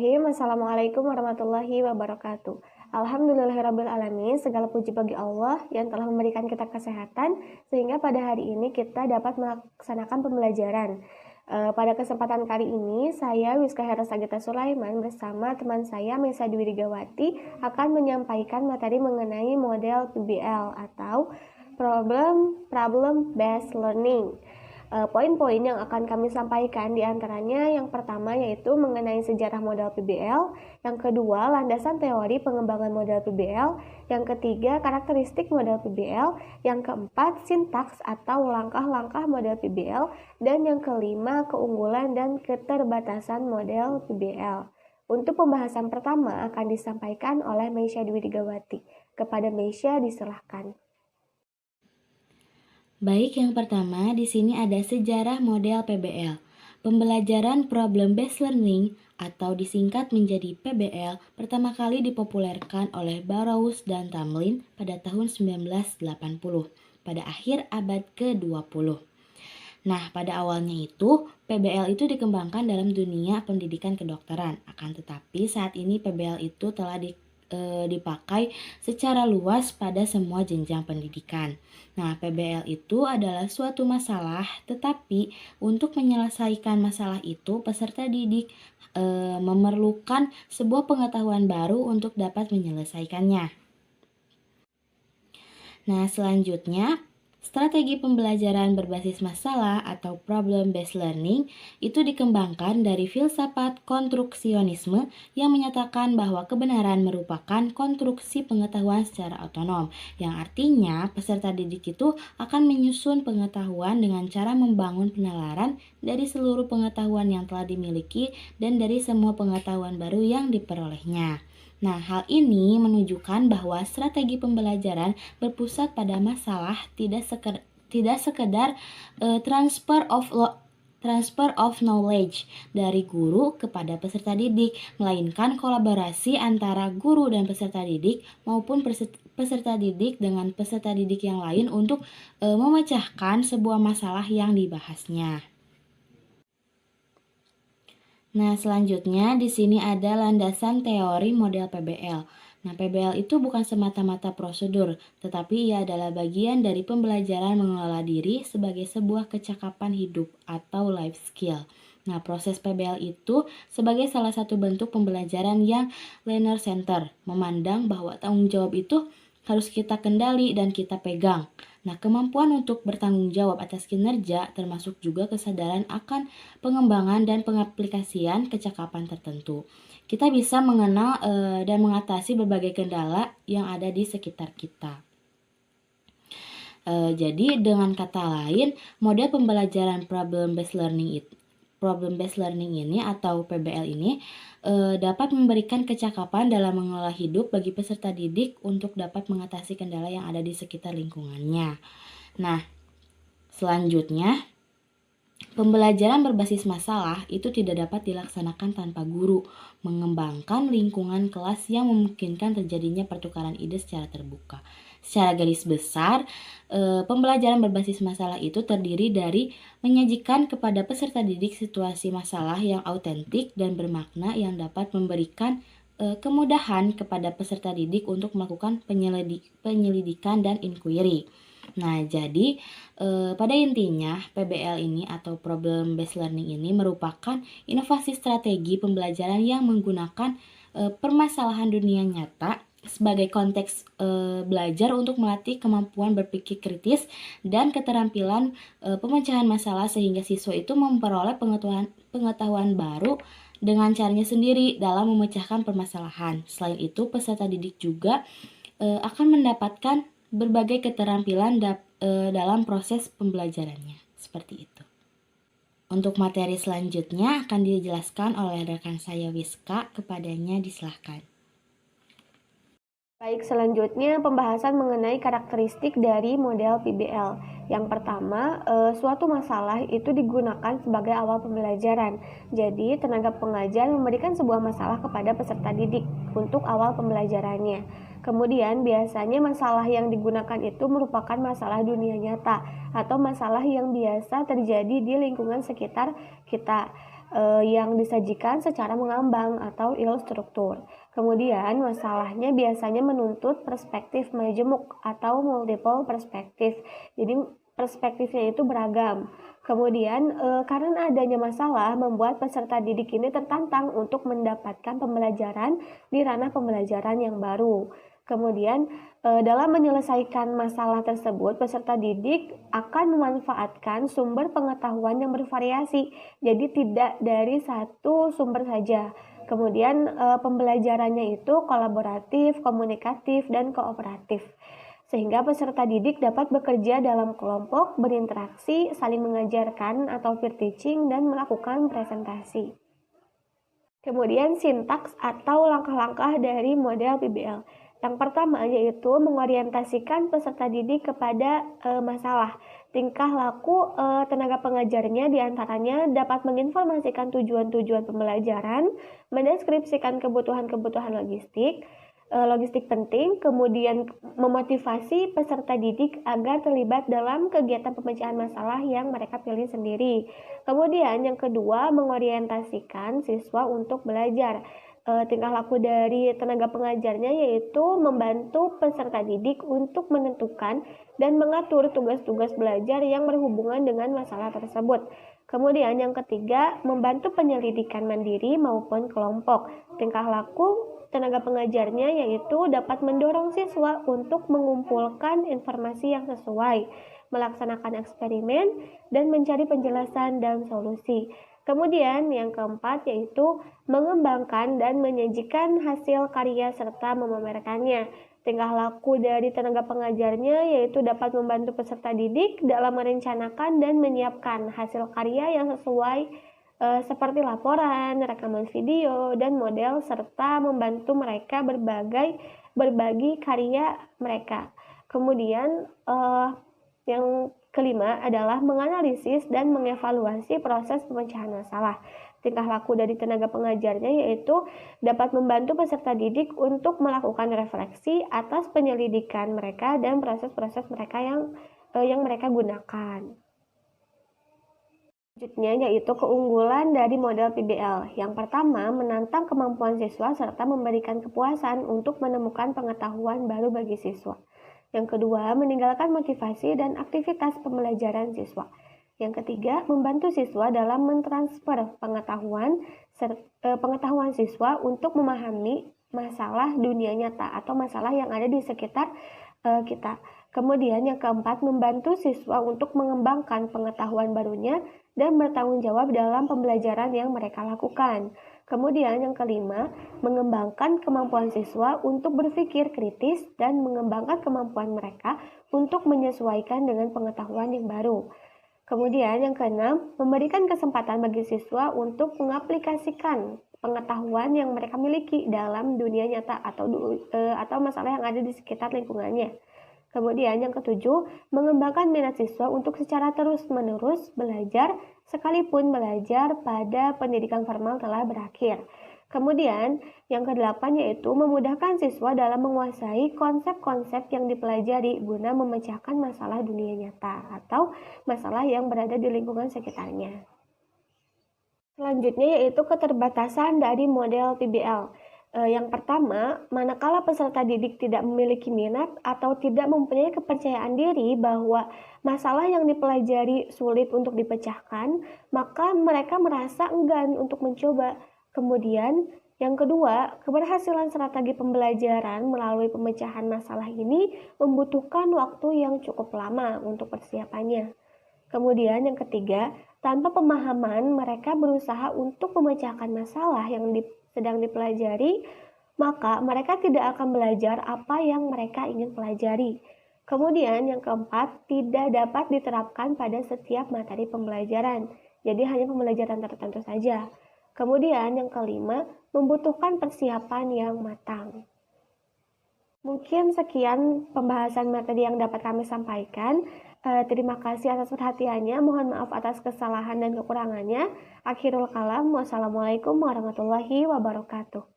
Bismillahirrahmanirrahim. Assalamualaikum warahmatullahi wabarakatuh. Alhamdulillahirrabbilalamin. Segala puji bagi Allah yang telah memberikan kita kesehatan sehingga pada hari ini kita dapat melaksanakan pembelajaran. Pada kesempatan kali ini saya Wiska Hera Sagita Sulaiman bersama teman saya Mesa Dwi Digawati akan menyampaikan materi mengenai model PBL atau Problem Based Learning. Poin-poin yang akan kami sampaikan diantaranya yang pertama yaitu mengenai sejarah model PBL, yang kedua landasan teori pengembangan model PBL, yang ketiga karakteristik model PBL, yang keempat sintaks atau langkah-langkah model PBL, dan yang kelima keunggulan dan keterbatasan model PBL. Untuk pembahasan pertama akan disampaikan oleh Meisya Dwi Digawati. Kepada Meisya disilahkan. Baik, yang pertama di sini ada sejarah model PBL. Pembelajaran Problem Based Learning atau disingkat menjadi PBL pertama kali dipopulerkan oleh Burroughs dan Tamlin pada tahun 1980 pada akhir abad ke-20. Nah, pada awalnya itu PBL itu dikembangkan dalam dunia pendidikan kedokteran. Akan tetapi saat ini PBL itu telah dipakai secara luas pada semua jenjang pendidikan. Nah, PBL itu adalah suatu masalah, tetapi untuk menyelesaikan masalah itu peserta didik memerlukan sebuah pengetahuan baru untuk dapat menyelesaikannya. Nah, selanjutnya strategi pembelajaran berbasis masalah atau problem-based learning itu dikembangkan dari filsafat konstruksionisme yang menyatakan bahwa kebenaran merupakan konstruksi pengetahuan secara otonom, yang artinya peserta didik itu akan menyusun pengetahuan dengan cara membangun penalaran dari seluruh pengetahuan yang telah dimiliki dan dari semua pengetahuan baru yang diperolehnya. Nah, hal ini menunjukkan bahwa strategi pembelajaran berpusat pada masalah tidak sekedar transfer of knowledge dari guru kepada peserta didik, melainkan kolaborasi antara guru dan peserta didik maupun peserta didik dengan peserta didik yang lain untuk memecahkan sebuah masalah yang dibahasnya. Nah, selanjutnya di sini ada landasan teori model PBL. Nah, PBL itu bukan semata-mata prosedur, tetapi ia adalah bagian dari pembelajaran mengelola diri sebagai sebuah kecakapan hidup atau life skill. Nah, proses PBL itu sebagai salah satu bentuk pembelajaran yang learner center, memandang bahwa tanggung jawab itu harus kita kendali dan kita pegang. Nah, kemampuan untuk bertanggung jawab atas kinerja termasuk juga kesadaran akan pengembangan dan pengaplikasian kecakapan tertentu. Kita bisa mengenal dan mengatasi berbagai kendala yang ada di sekitar kita. Jadi dengan kata lain, model pembelajaran problem-based learning ini atau PBL ini dapat memberikan kecakapan dalam mengelola hidup bagi peserta didik untuk dapat mengatasi kendala yang ada di sekitar lingkungannya. Nah, selanjutnya, pembelajaran berbasis masalah itu tidak dapat dilaksanakan tanpa guru mengembangkan lingkungan kelas yang memungkinkan terjadinya pertukaran ide secara terbuka. Secara garis besar, pembelajaran berbasis masalah itu terdiri dari menyajikan kepada peserta didik situasi masalah yang autentik dan bermakna yang dapat memberikan kemudahan kepada peserta didik untuk melakukan penyelidikan dan inquiry. Nah, jadi pada intinya PBL ini atau Problem Based Learning ini merupakan inovasi strategi pembelajaran yang menggunakan permasalahan dunia nyata sebagai konteks belajar untuk melatih kemampuan berpikir kritis dan keterampilan pemecahan masalah sehingga siswa itu memperoleh pengetahuan baru dengan caranya sendiri dalam memecahkan permasalahan. Selain itu, peserta didik juga akan mendapatkan berbagai keterampilan dalam proses pembelajarannya. Seperti itu. Untuk materi selanjutnya akan dijelaskan oleh rekan saya Wiska, kepadanya disilahkan. Baik, selanjutnya pembahasan mengenai karakteristik dari model PBL. Yang pertama, suatu masalah itu digunakan sebagai awal pembelajaran. Jadi, tenaga pengajar memberikan sebuah masalah kepada peserta didik untuk awal pembelajarannya. Kemudian, biasanya masalah yang digunakan itu merupakan masalah dunia nyata atau masalah yang biasa terjadi di lingkungan sekitar kita. yang disajikan secara mengambang atau ilstruktur. Kemudian masalahnya biasanya menuntut perspektif majemuk atau multiple perspektif. Jadi perspektifnya itu beragam. Kemudian karena adanya masalah membuat peserta didik ini tertantang untuk mendapatkan pembelajaran di ranah pembelajaran yang baru. Kemudian dalam menyelesaikan masalah tersebut, peserta didik akan memanfaatkan sumber pengetahuan yang bervariasi, jadi tidak dari satu sumber saja. Kemudian pembelajarannya itu kolaboratif, komunikatif, dan kooperatif. Sehingga peserta didik dapat bekerja dalam kelompok, berinteraksi, saling mengajarkan atau peer teaching, dan melakukan presentasi. Kemudian sintaks atau langkah-langkah dari model PBL. Yang pertama yaitu mengorientasikan peserta didik kepada masalah. Tingkah laku tenaga pengajarnya diantaranya dapat menginformasikan tujuan-tujuan pembelajaran, mendeskripsikan kebutuhan-kebutuhan logistik penting, kemudian memotivasi peserta didik agar terlibat dalam kegiatan pemecahan masalah yang mereka pilih sendiri. Kemudian yang kedua, mengorientasikan siswa untuk belajar. Tingkah laku dari tenaga pengajarnya yaitu membantu peserta didik untuk menentukan dan mengatur tugas-tugas belajar yang berhubungan dengan masalah tersebut. Kemudian yang ketiga, membantu penyelidikan mandiri maupun kelompok. Tingkah laku tenaga pengajarnya yaitu dapat mendorong siswa untuk mengumpulkan informasi yang sesuai, melaksanakan eksperimen, dan mencari penjelasan dan solusi. Kemudian yang keempat yaitu mengembangkan dan menyajikan hasil karya serta memamerkannya. Tingkah laku dari tenaga pengajarnya yaitu dapat membantu peserta didik dalam merencanakan dan menyiapkan hasil karya yang sesuai seperti laporan, rekaman video, dan model serta membantu mereka berbagi karya mereka. Kemudian yang kelima adalah menganalisis dan mengevaluasi proses pemecahan masalah. Tingkah laku dari tenaga pengajarnya yaitu dapat membantu peserta didik untuk melakukan refleksi atas penyelidikan mereka dan proses-proses mereka yang mereka gunakan. Selanjutnya yaitu keunggulan dari model PBL. Yang pertama, menantang kemampuan siswa serta memberikan kepuasan untuk menemukan pengetahuan baru bagi siswa. Yang kedua, meninggalkan motivasi dan aktivitas pembelajaran siswa. Yang ketiga, membantu siswa dalam mentransfer pengetahuan siswa untuk memahami masalah dunia nyata atau masalah yang ada di sekitar kita. Kemudian yang keempat, membantu siswa untuk mengembangkan pengetahuan barunya dan bertanggung jawab dalam pembelajaran yang mereka lakukan. Kemudian yang kelima, mengembangkan kemampuan siswa untuk berpikir kritis dan mengembangkan kemampuan mereka untuk menyesuaikan dengan pengetahuan yang baru. Kemudian yang keenam, memberikan kesempatan bagi siswa untuk mengaplikasikan pengetahuan yang mereka miliki dalam dunia nyata atau masalah yang ada di sekitar lingkungannya. Kemudian yang ketujuh, mengembangkan minat siswa untuk secara terus-menerus belajar sekalipun belajar pada pendidikan formal telah berakhir. Kemudian yang kedelapan yaitu memudahkan siswa dalam menguasai konsep-konsep yang dipelajari guna memecahkan masalah dunia nyata atau masalah yang berada di lingkungan sekitarnya. Selanjutnya yaitu keterbatasan dari model PBL. Yang pertama, manakala peserta didik tidak memiliki minat atau tidak mempunyai kepercayaan diri bahwa masalah yang dipelajari sulit untuk dipecahkan, maka mereka merasa enggan untuk mencoba. Kemudian, yang kedua, keberhasilan strategi pembelajaran melalui pemecahan masalah ini membutuhkan waktu yang cukup lama untuk persiapannya. Kemudian yang ketiga, tanpa pemahaman mereka berusaha untuk memecahkan masalah yang sedang dipelajari, maka mereka tidak akan belajar apa yang mereka ingin pelajari. Kemudian yang keempat, tidak dapat diterapkan pada setiap materi pembelajaran, jadi hanya pembelajaran tertentu saja. Kemudian yang kelima, membutuhkan persiapan yang matang. Mungkin sekian pembahasan materi yang dapat kami sampaikan. Terima kasih atas perhatiannya. Mohon maaf atas kesalahan dan kekurangannya. Akhirul kalam. Wassalamualaikum warahmatullahi wabarakatuh.